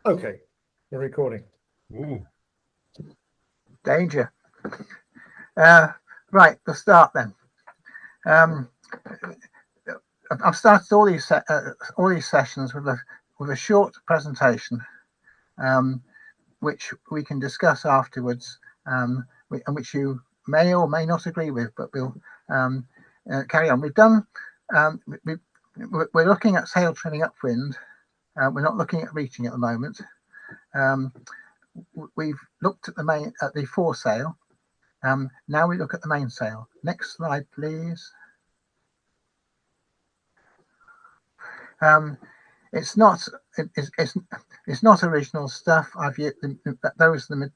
Okay, we're recording. Ooh. Danger. Right, we'll start then. I've started all these sessions with a short presentation, which we can discuss afterwards, and which you may or may not agree with, but we'll carry on. We're looking at sail trimming upwind. We're not looking at reaching at the moment. We've looked at the foresail. Now we look at the mainsail. Next slide, please. It's not original stuff. Those are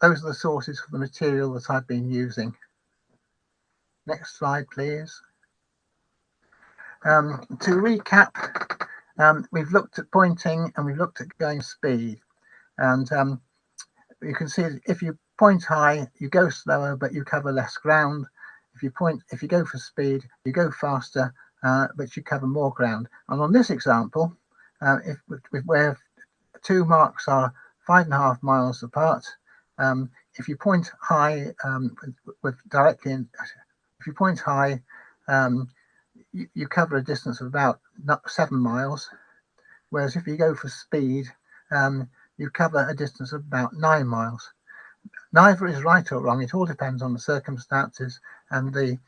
the sources for the material that I've been using. Next slide, please. To recap, we've looked at pointing and we've looked at going speed, and you can see if you point high, you go slower, but you cover less ground. If you go for speed, you go faster, but you cover more ground. And on this example, where two marks are 5.5 miles apart, if you point high, if you point high, you cover a distance of about 7 miles, whereas if you go for speed, you cover a distance of about 9 miles. Neither is right or wrong. It all depends on the circumstances and the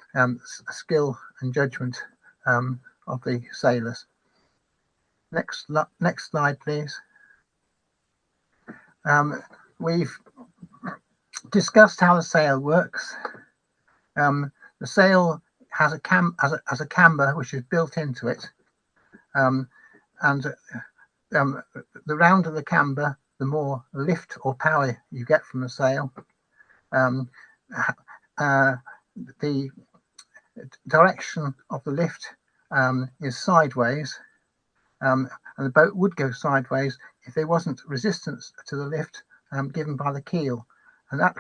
skill and judgment of the sailors. Next slide, please. We've discussed how the sail works. The sail has a camber which is built into it, and the rounder the camber, the more lift or power you get from the sail. The direction of the lift is sideways, and the boat would go sideways if there wasn't resistance to the lift given by the keel, and that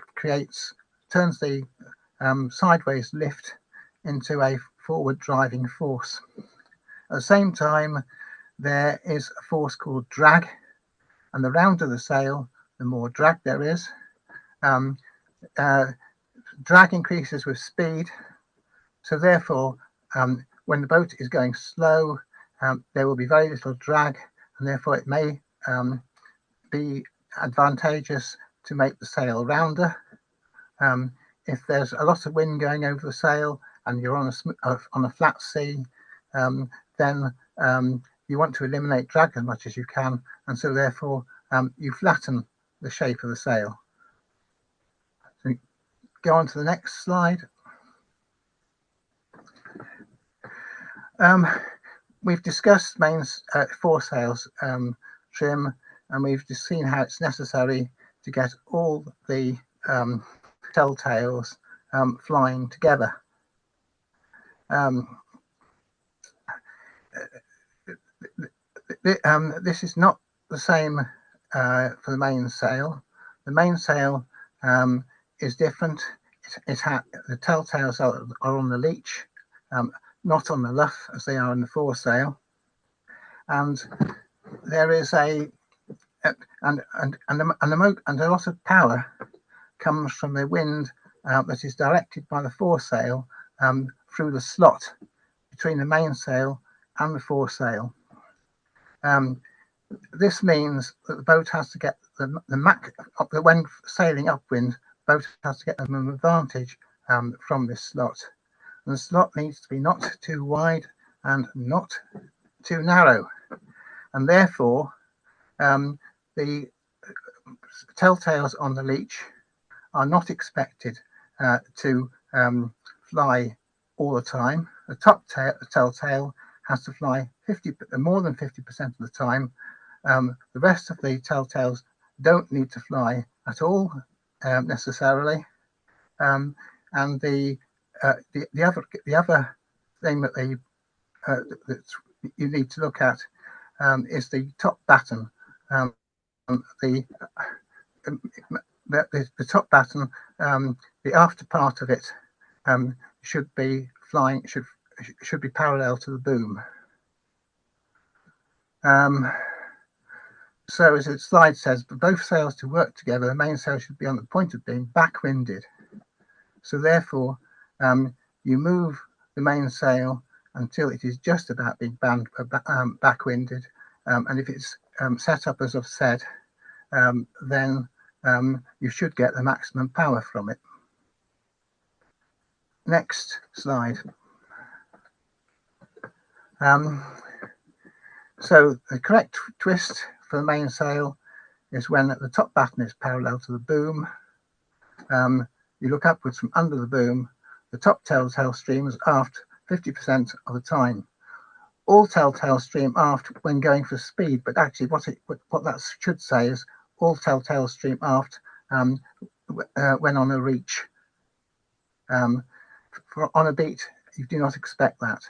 turns the sideways lift into a forward driving force. At the same time, there is a force called drag, and the rounder the sail, the more drag there is. Drag increases with speed, so therefore when the boat is going slow, there will be very little drag, and therefore it may be advantageous to make the sail rounder. If there's a lot of wind going over the sail and you're on a flat sea, then you want to eliminate drag as much as you can, and so therefore you flatten the shape of the sail. So go on to the next slide. We've discussed foresails trim, and we've just seen how it's necessary to get all the telltales flying together. This is not the same for the mainsail. The mainsail is different. The telltales are on the leech, not on the luff as they are in the foresail, and there is a lot of power comes from the wind that is directed by the foresail through the slot between the mainsail and the foresail. This means that the boat has to get when sailing upwind, the boat has to get an advantage from this slot. And the slot needs to be not too wide and not too narrow, and therefore the telltales on the leech are not expected to fly all the time. The top telltale has to fly more than 50% of the time. The rest of the telltales don't need to fly at all necessarily, and the other thing that you need to look at is the top batten. The top batten, the after part of it should be flying, should be parallel to the boom. So as the slide says, for both sails to work together, the mainsail should be on the point of being backwinded. So therefore, you move the mainsail until it is just about being backwinded. And if it's set up as I've said, then you should get the maximum power from it. Next slide. So the correct twist for the mainsail is when the top batten is parallel to the boom. You look upwards from under the boom. The top telltale stream is aft 50% of the time. All telltale stream aft when going for speed, but actually what that should say is all telltale stream aft when on a reach. On a beat, you do not expect that.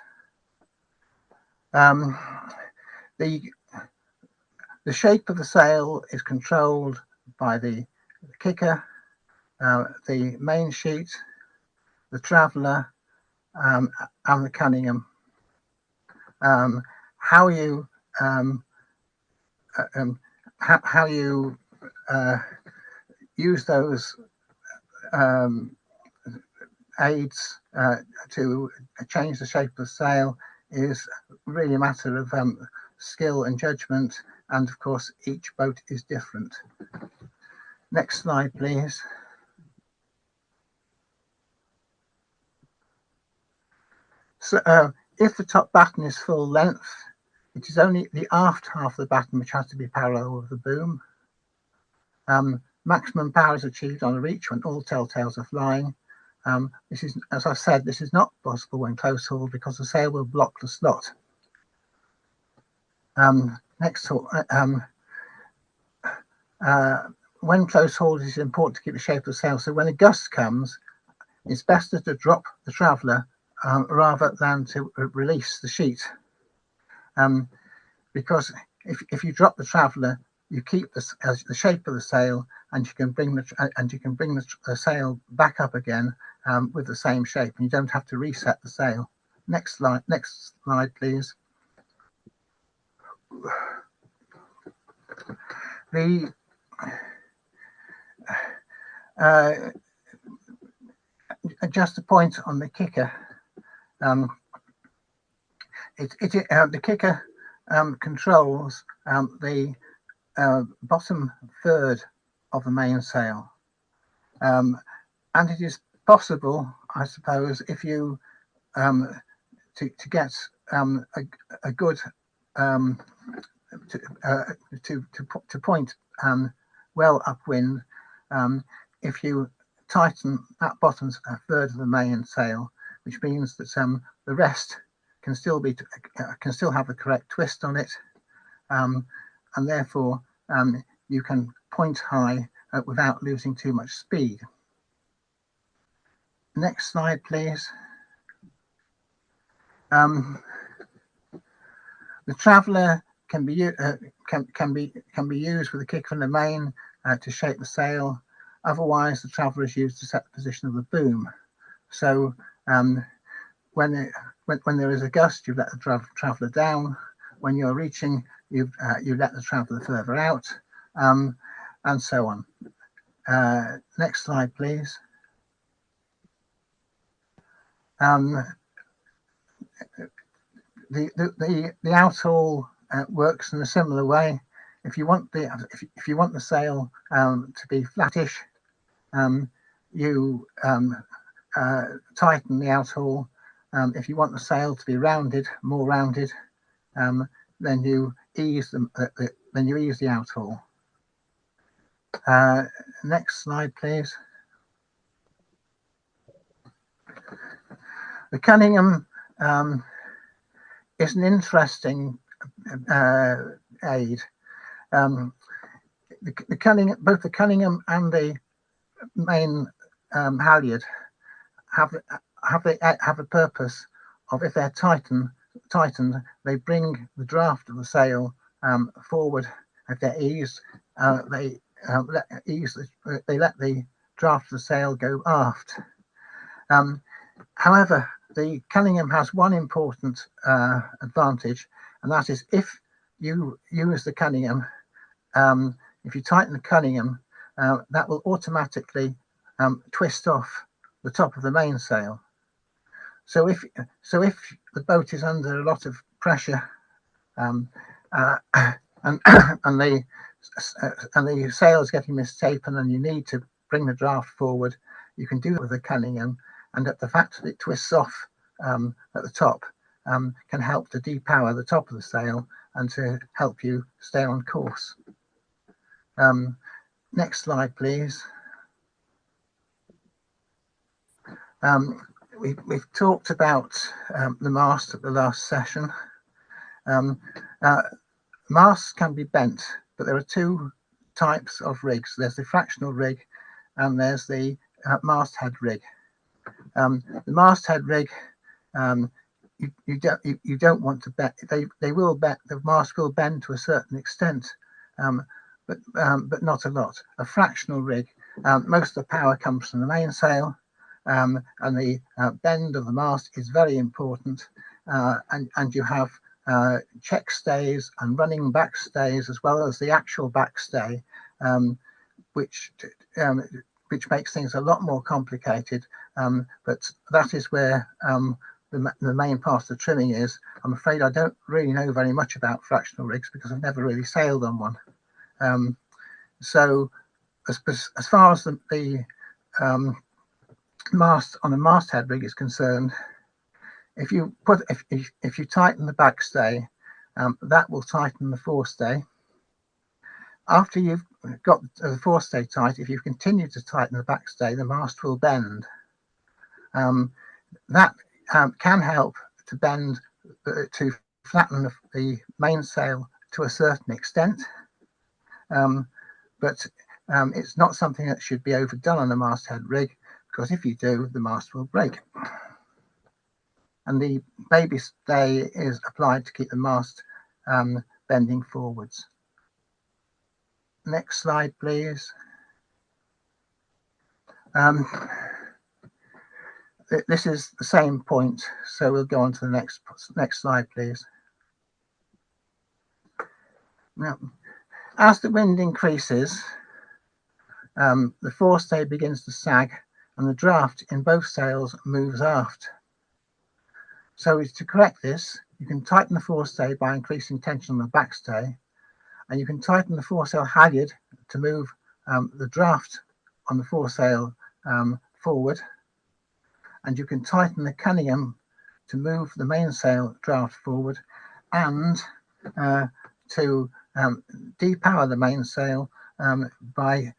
The shape of the sail is controlled by the kicker, the main sheet, the traveller, and the Cunningham. How you use those aids to change the shape of the sail is really a matter of skill and judgment, and of course each boat is different. Next slide, please. So if the top batten is full length, it is only the aft half of the batten which has to be parallel with the boom. Maximum power is achieved on a reach when all telltales are flying. This is, as I said, this is not possible when close hauled because the sail will block the slot. When close hauled, it is important to keep the shape of the sail. So when a gust comes, it's better to drop the traveller rather than to release the sheet, because if you drop the traveller, you keep the shape of the sail, and you can bring the sail back up again with the same shape, and you don't have to reset the sail. Next slide, please. Just a point on the kicker. The kicker controls the bottom third of the mainsail, and it is possible, I suppose, if you to get a good to point well upwind, if you tighten that bottom third of the mainsail, which means that the rest can still have the correct twist on it, and therefore you can point high without losing too much speed. Next slide, please. The traveller can be used with a kicker and a main to shape the sail. Otherwise, the traveller is used to set the position of the boom. So when there is a gust, you let the traveller down. When you're reaching, you let the traveller further out, and so on. Next slide, please. The outhaul works in a similar way. If you want the sail to be flattish, you tighten the outhaul. If you want the sail to be more rounded, then you ease the outhaul. Next slide, please. The Cunningham is an interesting aid. Both the Cunningham and the main halyard have a purpose of, if they're tightened, they bring the draft of the sail forward. If they're eased, they let the draft of the sail go aft. However, the Cunningham has one important advantage, and that is if you use the Cunningham if you tighten the Cunningham, that will automatically twist off the top of the mainsail. So if the boat is under a lot of pressure, and and the sail is getting mistaken, and you need to bring the draft forward, you can do it with the Cunningham, and the fact that it twists off at the top can help to depower the top of the sail and to help you stay on course. Next slide, please. We've talked about the mast at the last session. Masts can be bent, but there are two types of rigs. There's the fractional rig and there's the masthead rig. The masthead rig, you don't want to bend. They will bend. The mast will bend to a certain extent, but not a lot. A fractional rig, most of the power comes from the mainsail, and the bend of the mast is very important. And you have check stays and running back stays, as well as the actual backstay, which makes things a lot more complicated. But that is where the main part of the trimming is. I'm afraid I don't really know very much about fractional rigs because I've never really sailed on one. So as far as the mast on a masthead rig is concerned, if you tighten the backstay, that will tighten the forestay. After you've got the forestay tight, if you continue to tighten the backstay, the mast will bend. That can help to bend, to flatten the mainsail to a certain extent, but it's not something that should be overdone on a masthead rig, because if you do, the mast will break. And the baby stay is applied to keep the mast bending forwards. Next slide, please. This is the same point, so we'll go on to the next slide, please. Now, as the wind increases, the forestay begins to sag, and the draft in both sails moves aft. So to correct this, you can tighten the forestay by increasing tension on the backstay, and you can tighten the foresail halyard to move the draft on the foresail forward, and you can tighten the Cunningham to move the mainsail draft forward, and to depower the mainsail by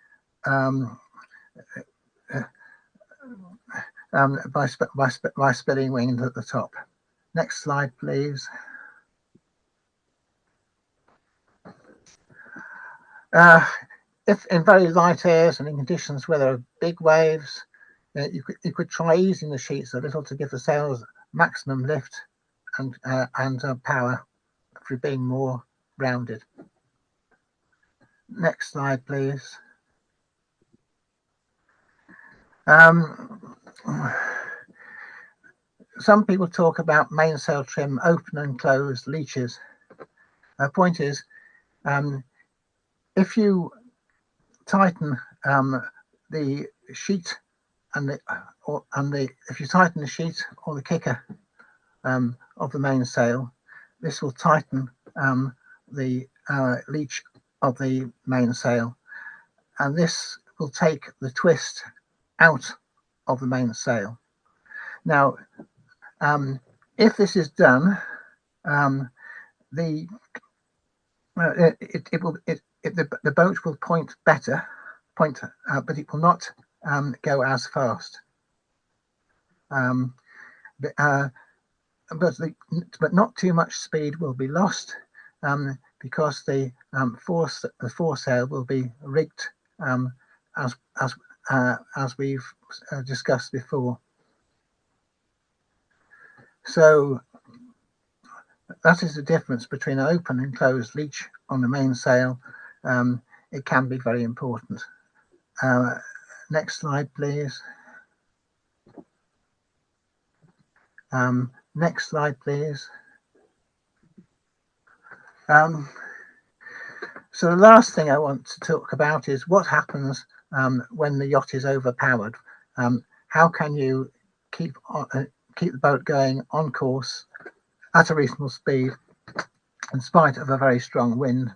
spilling wind at the top. Next slide, please. If in very light airs and in conditions where there are big waves, you could try easing the sheets a little to give the sails maximum lift and power for being more rounded. Next slide, please. Some people talk about mainsail trim, open and closed leeches. The point is, if you tighten the sheet if you tighten the sheet or the kicker of the mainsail, this will tighten the leech of the mainsail, and this will take the twist out of the mainsail. Now, if this is done, the boat will point better, but it will not go as fast. But not too much speed will be lost, because the foresail will be rigged as we've discussed before. So that is the difference between an open and closed leech on the mainsail. It can be very important. Next slide, please. Next slide, please. So the last thing I want to talk about is what happens when the yacht is overpowered. How can you keep the boat going on course at a reasonable speed in spite of a very strong wind?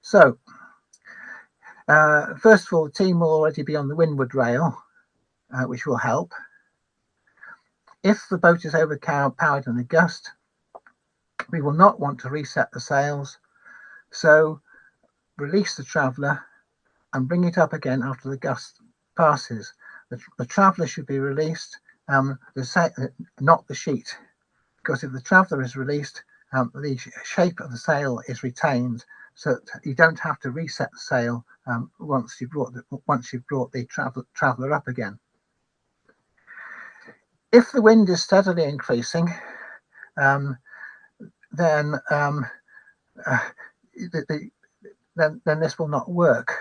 So first of all, the team will already be on the windward rail, which will help. If the boat is overpowered in a gust, we will not want to reset the sails. So release the traveller and bring it up again after the gust passes. The traveller should be released, not the sheet, because if the traveller is released, the shape of the sail is retained, so that you don't have to reset the sail once you've brought the traveller up again. If the wind is steadily increasing, then this will not work.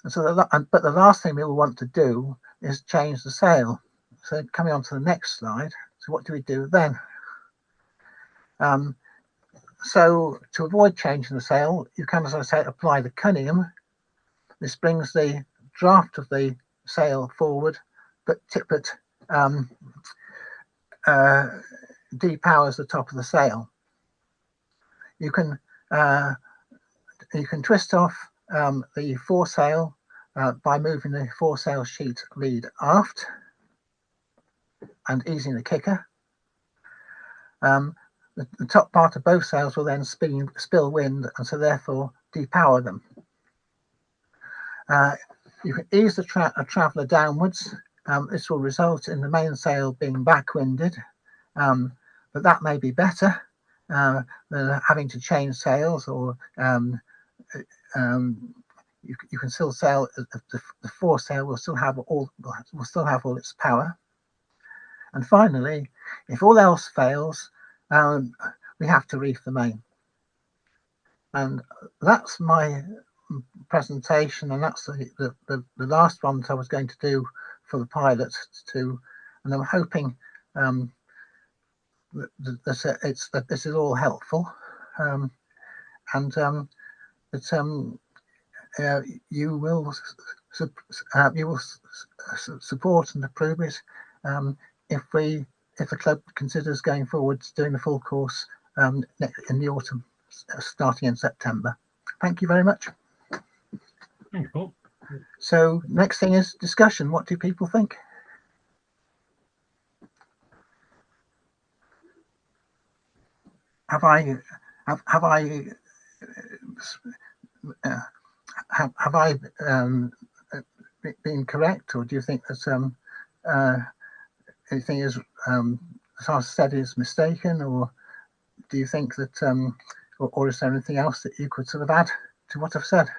And so, but the last thing we will want to do is change the sail. So coming on to the next slide. So what do we do then? So to avoid changing the sail, you can, as I say, apply the cunningham. This brings the draft of the sail forward, but depowers the top of the sail. You can twist off the foresail by moving the foresail sheet lead aft and easing the kicker. The top part of both sails will then spill wind, and so therefore depower them. You can ease the traveller downwards. This will result in the mainsail being backwinded, but that may be better than having to change sails, or you can still sail. The foresail will still have all its power. And finally, if all else fails, we have to reef the main. And that's my presentation, and that's the last one that I was going to do for the pilot too. And I'm hoping that this is all helpful, and that you will support and approve it if the club considers going forward to doing the full course in the autumn, starting in September. Thank you very much. Thanks, Paul. So next thing is discussion. What do people think? Have I been correct, or do you think that anything is as I said is mistaken, or do you think that or is there anything else that you could sort of add to what I've said?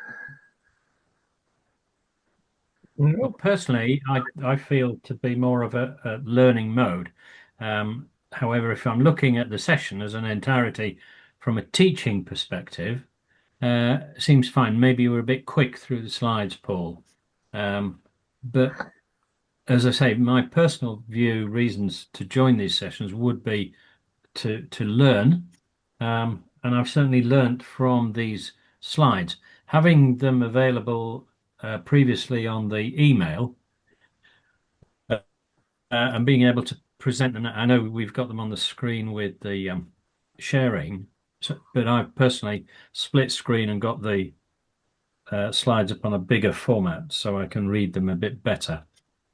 Well, personally, I feel to be more of a learning mode. However, if I'm looking at the session as an entirety from a teaching perspective, seems fine. Maybe you were a bit quick through the slides, Paul. But as I say, my personal reasons to join these sessions would be to learn. And I've certainly learnt from these slides. Having them available previously on the email and being able to present them. I know we've got them on the screen with the sharing, but I've personally split screen and got the slides up on a bigger format so I can read them a bit better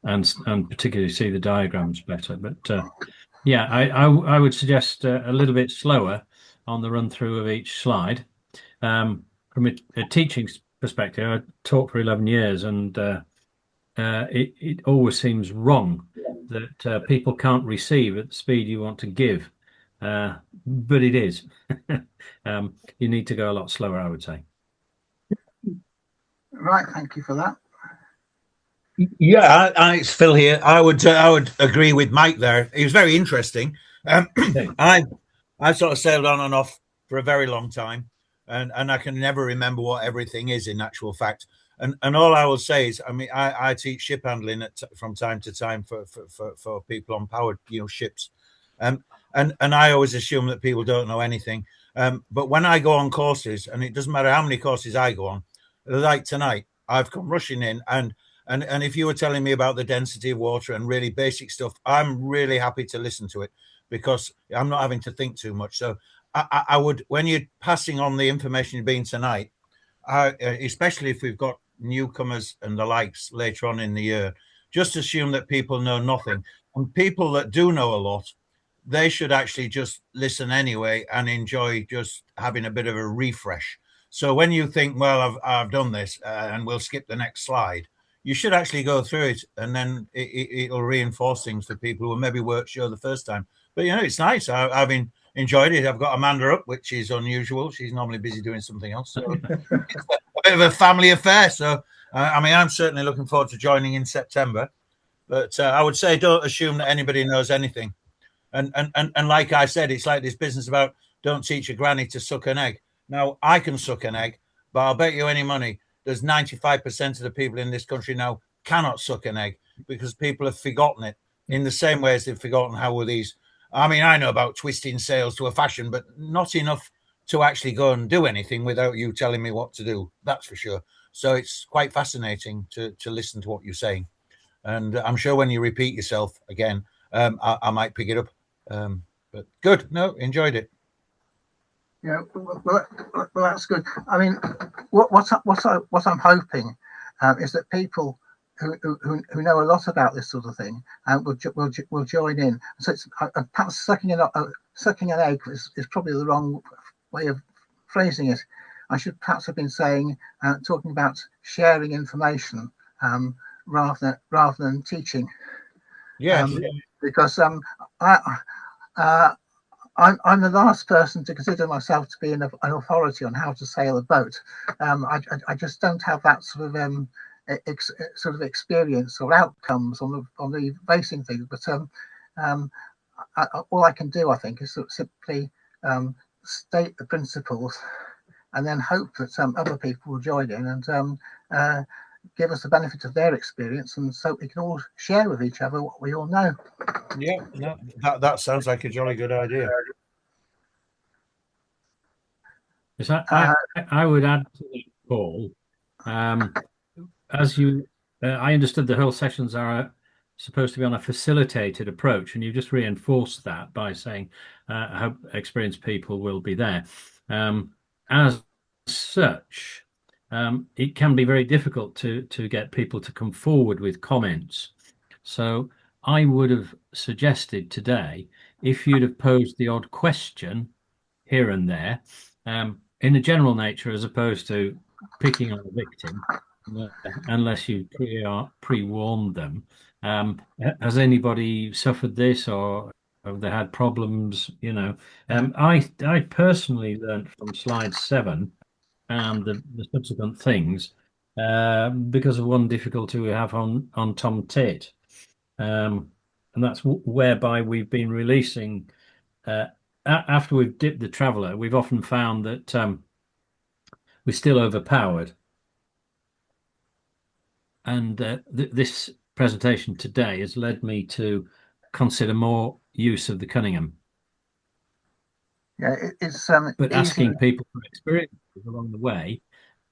and particularly see the diagrams better. But yeah, I would suggest a little bit slower on the run through of each slide. From a teaching perspective, I taught for 11 years, and it always seems wrong that people can't receive at the speed you want to give, but it is. You need to go a lot slower, I would say. Right, thank you for that. Yeah, it's Phil here. I would agree with Mike there. It was very interesting. I've sort of sailed on and off for a very long time, and I can never remember what everything is in actual fact. And all I will say is, I mean, I teach ship handling from time to time for people on powered ships, and I always assume that people don't know anything. But when I go on courses, and it doesn't matter how many courses I go on, like tonight, I've come rushing in, and if you were telling me about the density of water and really basic stuff, I'm really happy to listen to it because I'm not having to think too much. So I would, when you're passing on the information you've been tonight, especially if we've got newcomers and the likes later on in the year, just assume that people know nothing. And people that do know a lot, they should actually just listen anyway and enjoy just having a bit of a refresh. So when you think, well, I've done this and we'll skip the next slide, you should actually go through it, and then it'll reinforce things for people who maybe weren't sure the first time. But it's nice. I've enjoyed it. I've got Amanda up, which is unusual. She's normally busy doing something else. So it's a bit of a family affair. So I mean, I'm certainly looking forward to joining in September. But I would say don't assume that anybody knows anything. And like I said, it's like this business about don't teach a granny to suck an egg. Now, I can suck an egg, but I'll bet you any money there's 95% of the people in this country now cannot suck an egg because people have forgotten it in the same way as they've forgotten how were these. I mean, I know about twisting sails to a fashion, but not enough to actually go and do anything without you telling me what to do. That's for sure. So it's quite fascinating to listen to what you're saying. And I'm sure when you repeat yourself again, I might pick it up. But good. No, enjoyed it. Yeah, well, that's good. I mean, what I'm hoping is that people who know a lot about this sort of thing will join in. So it's perhaps sucking an egg is probably the wrong way of phrasing it. I should perhaps have been saying talking about sharing information rather than teaching. Yes. Because I'm the last person to consider myself to be an authority on how to sail a boat. I just don't have that sort of experience or outcomes on the racing thing. But all I can do, I think, is simply state the principles and then hope that other people will join in and give us the benefit of their experience, and so we can all share with each other what we all know. Yeah, no, that sounds like a jolly good idea. Yes, I would add to that, Paul. As you, I understood the whole sessions are supposed to be on a facilitated approach, and you just reinforced that by saying I hope experienced people will be there. As such, it can be very difficult to get people to come forward with comments. So I would have suggested today, if you'd have posed the odd question here and there, in a general nature, as opposed to picking on a victim, unless you pre-warned them. Has anybody suffered this, or have they had problems? I personally learned from slide 7 and the subsequent things because of one difficulty we have on Tom Tit, and that's whereby we've been releasing after we've dipped the traveller. We've often found that we're still overpowered, and this presentation today has led me to consider more use of the Cunningham. Yeah, it's but asking people for experiences along the way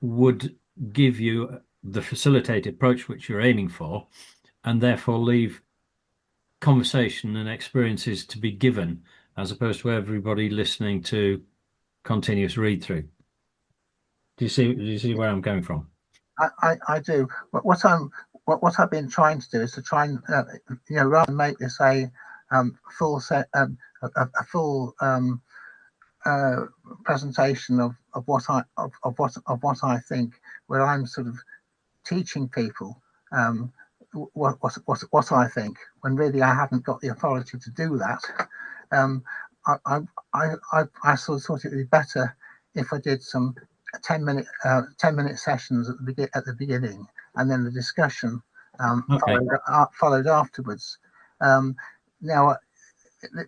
would give you the facilitated approach which you're aiming for, and therefore leave conversation and experiences to be given, as opposed to everybody listening to continuous read through. Do you see where I'm going from? I do. What I've been trying to do is to try and rather than make this a full set a full presentation of what I think, where I'm sort of teaching people what I think, when really I haven't got the authority to do that. I sort of thought it would be better if I did some 10-minute sessions at the beginning, and then the discussion followed afterwards. Now,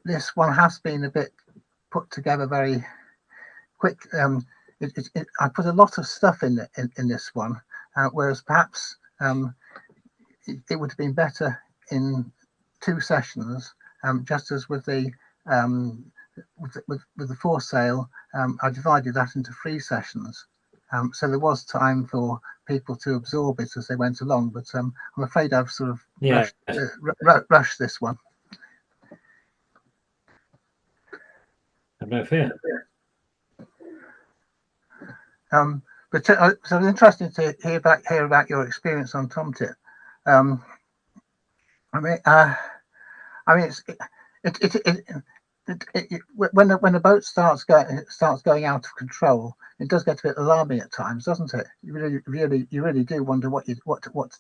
this one has been a bit put together very quick. I put a lot of stuff in this one, whereas perhaps it would have been better in 2 sessions, just as with the with the foresail, I divided that into 3 sessions. So there was time for people to absorb it as they went along, but I'm afraid I've sort of rushed this one. Have no fear. But so it was interesting to hear about your experience on Tomtit. When the boat starts going out of control, it does get a bit alarming at times, doesn't it? You really do wonder what to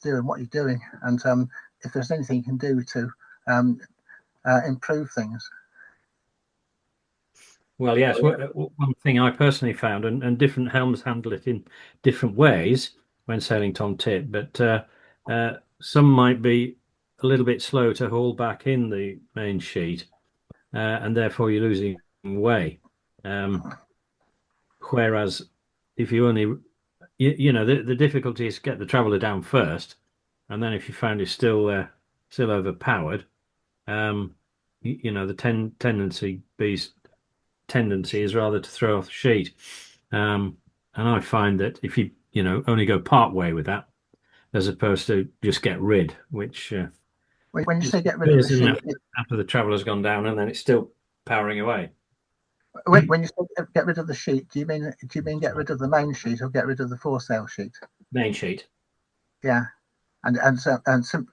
do and what you're doing, and if there's anything you can do to improve things. Well, yes. One thing I personally found, and different helms handle it in different ways when sailing Tom Tit, but some might be a little bit slow to haul back in the main sheet, and therefore you're losing way. Whereas if you only, the difficulty is get the traveller down first, and then if you found it's still overpowered, the tendency is rather to throw off the sheet. And I find that if you only go part way with that, as opposed to just get rid, which when you say get rid of the sheet, after the traveller's gone down and then it's still powering away. When you say get rid of the sheet, do you mean get rid of the main sheet or get rid of the foresail sheet? Main sheet. Yeah, and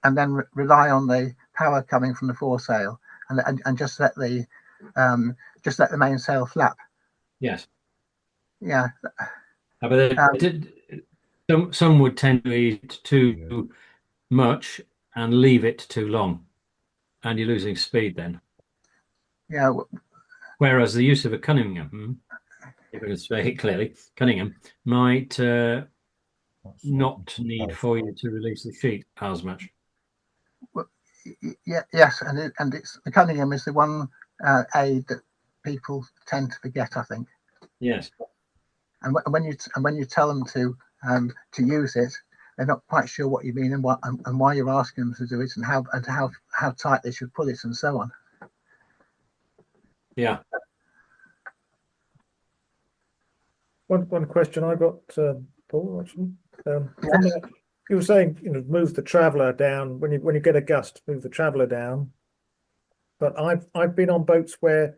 then rely on the power coming from the foresail, and just let the mainsail flap. Yes. Yeah. But some would tend to eat too much and leave it too long, and you're losing speed then. Yeah. Whereas the use of a Cunningham, if I can say it clearly, Cunningham might not need for you to release the sheet as much. Well, yes, and it's the Cunningham is the one aid that people tend to forget, I think. Yes. And when you tell them to use it, they're not quite sure what you mean and why you're asking them to do it and how tight they should put it and so on. Yeah. One question I got, Paul, actually. Yes. You were saying, move the traveller down when you get a gust, move the traveller down. But I've been on boats where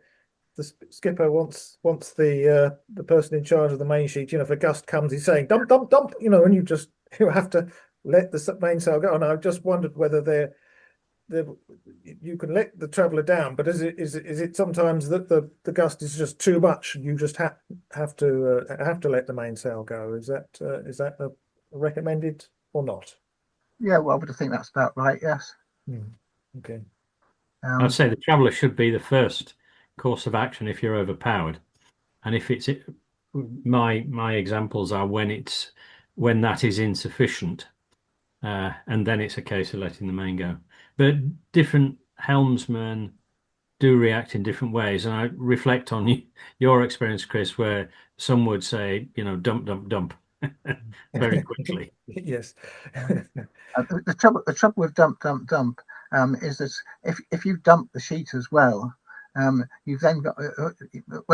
the skipper wants the person in charge of the main sheet. If a gust comes, he's saying dump, dump, dump. And you have to let the mainsail go. And I just wondered whether you can let the traveller down, but is it sometimes that the gust is just too much and you just have to let the mainsail go? Is that recommended or not? Yeah, well, I would think that's about right. Yes. Okay. I'd say the traveller should be the first course of action if you're overpowered, and if it's my examples are when that is insufficient, and then it's a case of letting the main go. But different helmsmen do react in different ways, and I reflect on your experience, Chris, where some would say, dump, dump, dump, very quickly. Yes. The trouble with dump, dump, dump is that if you dump the sheet as well, you've then got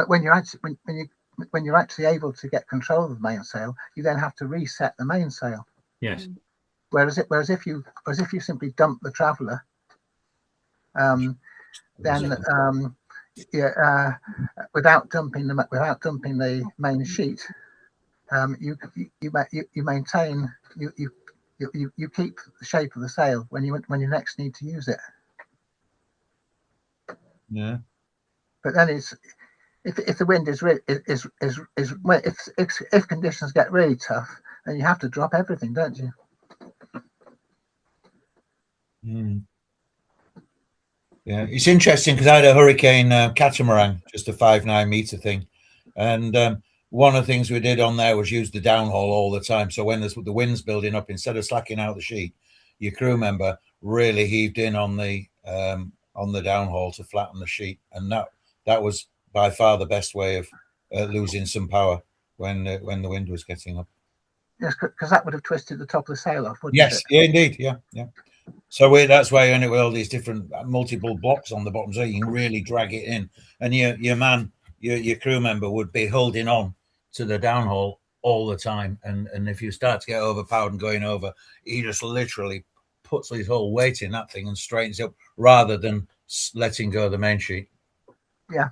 when you're actually able to get control of the mainsail, you then have to reset the mainsail. Yes. Whereas if you simply dump the traveller, then without dumping the main sheet, you maintain you keep the shape of the sail when you next need to use it. Yeah. But then if the wind is if conditions get really tough, then you have to drop everything, don't you? Yeah, it's interesting because I had a hurricane catamaran, just a 5'9" meter thing, and one of the things we did on there was use the downhaul all the time. So when the wind's building up, instead of slacking out the sheet, your crew member really heaved in on the downhaul to flatten the sheet, and that was by far the best way of losing some power when the wind was getting up. Yes, because that would have twisted the top of the sail off, wouldn't it? Yes, yeah, indeed, yeah. So that's why you end up with all these different multiple blocks on the bottom, so you can really drag it in. And your crew member would be holding on to the downhaul all the time. And if you start to get overpowered and going over, he just literally puts his whole weight in that thing and straightens up rather than letting go of the main sheet. Yeah.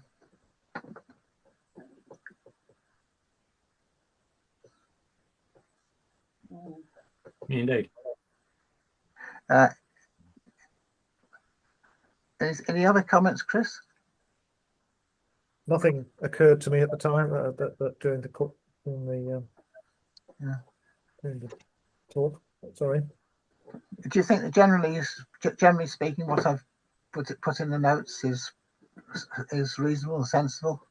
Indeed. Any other comments, Chris? Nothing occurred to me at the time that during the talk. Sorry. Do you think that generally speaking, what I've put in the notes is reasonable and sensible?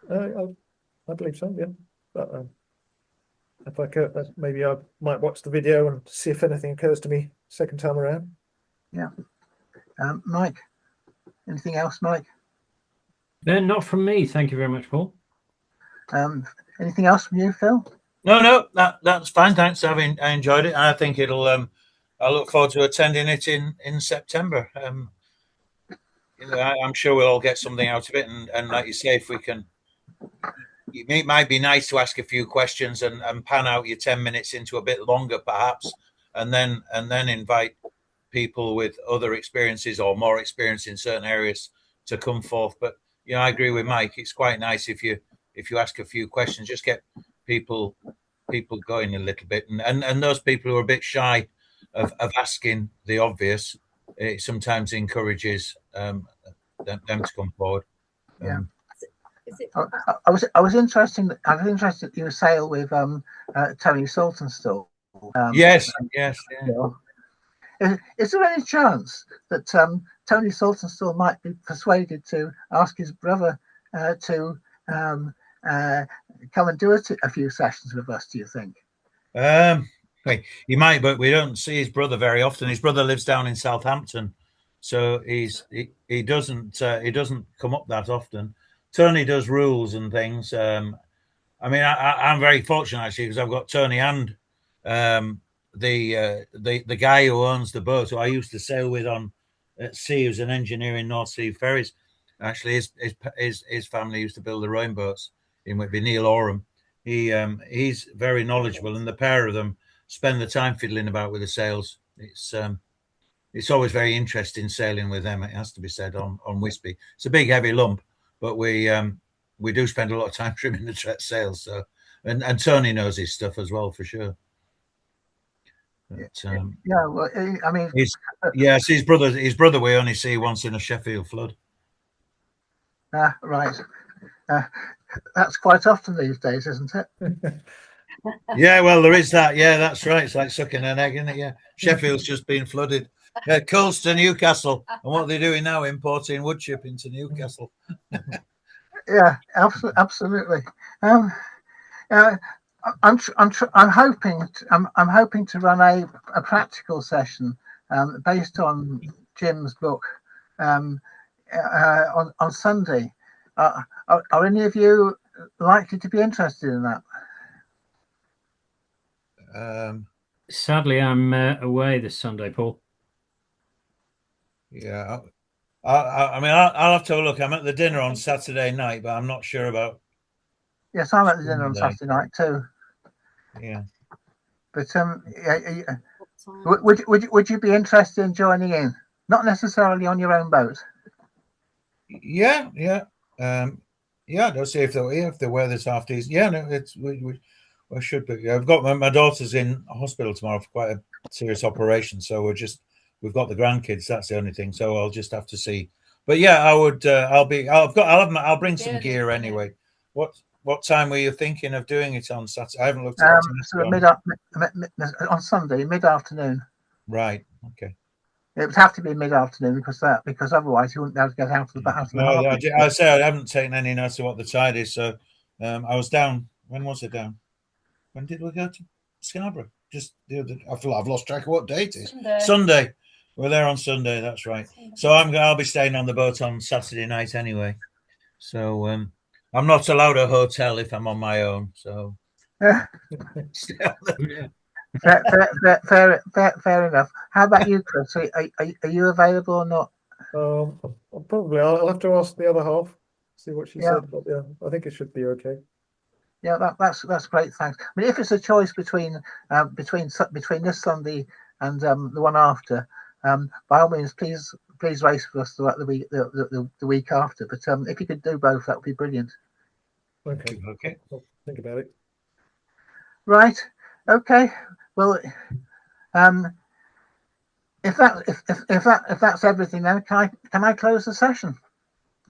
I believe so. Yeah, but if I could, maybe I might watch the video and see if anything occurs to me second time around. Yeah. Mike, anything else, Mike? Not from me. Thank you very much, Paul. Anything else from you, Phil? No, that's fine. Thanks. I enjoyed it. I think it'll. I look forward to attending it in September. I'm sure we'll all get something out of it. And like you say, if we can, it might be nice to ask a few questions and pan out your 10 minutes into a bit longer, perhaps, and then invite people with other experiences or more experience in certain areas to come forth. But I agree with Mike. It's quite nice if you ask a few questions, just get people going a little bit, and those people who are a bit shy of asking the obvious, it sometimes encourages them to come forward. Yeah. I was interested that you sail with Tony Saltonstall. Yes. Is there any chance that Tony Saltonstall might be persuaded to ask his brother to come and do a few sessions with us? Do you think? He might, but we don't see his brother very often. His brother lives down in Southampton, so he doesn't come up that often. Tony does rules and things. I'm very fortunate actually because I've got Tony and the guy who owns the boat who I used to sail with on at sea, who's an engineer in North Sea Ferries. Actually, his family used to build the rowing boats in Whitby, Neil Oram. He's very knowledgeable, and the pair of them spend the time fiddling about with the sails. It's always very interesting sailing with them. It has to be said on Wispy. It's a big heavy lump, but we do spend a lot of time trimming the sails. So and Tony knows his stuff as well for sure. But, well, I mean, his brother we only see once in a Sheffield flood. Right. That's quite often these days, isn't it? Yeah, well, there is that. Yeah, that's right. It's like sucking an egg, isn't it? Yeah, Sheffield's just been flooded. Coals to Newcastle, and what are they doing now? Importing wood chip into Newcastle. Yeah, absolutely. I'm hoping to run a practical session based on Jim's book on Sunday. Are any of you likely to be interested in that? Sadly, I'm away this Sunday, Paul. Yeah, I'll have to have a look. I'm at the dinner on Saturday night, but I'm not sure about. Yes, I'm at the dinner on Saturday night too. Yeah, but would you be interested in joining in? Not necessarily on your own boat. Yeah. Don't see if the weather's half decent. Yeah, no, we should be. I've got my daughter's in hospital tomorrow for quite a serious operation, so we've got the grandkids. That's the only thing. So I'll just have to see. But yeah, I would. I'll bring some gear anyway. What time were you thinking of doing it on Saturday? I haven't looked at it. On Sunday, mid-afternoon. Right. Okay. It would have to be mid-afternoon because otherwise you wouldn't be able to get out of the boat. No, I say I haven't taken any notice of what the tide is. So I was down. When was it down? When did we go to Scarborough? Just the other. I feel I've lost track of what date it is. Sunday. We're there on Sunday. That's right. So I'll be staying on the boat on Saturday night anyway. So I'm not allowed a hotel if I'm on my own. So Fair enough. How about you, Chris? Are you available or not? I'll have to ask the other half, see what she Yeah. said, but yeah, I think it should be okay. Yeah, that's great. Thanks. I mean, if it's a choice between this Sunday and the one after, by all means, please race with us throughout the week after. But if you could do both, that would be brilliant. Okay. Okay. I'll think about it. Right. Okay. Well, if that's everything, then can I close the session?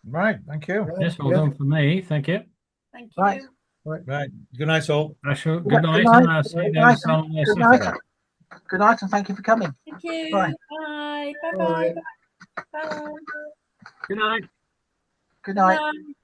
Right. Thank you. Yes, all Yeah. done for me. Thank you. Thank you. Right. Right. Good night, all. Good night, night. and I'll see you Good night. guys on Good night. Saturday. Good night, and thank you for coming. Thank you. Bye. Bye. Bye. Bye. Bye. Bye. Good night. Good Good night. night.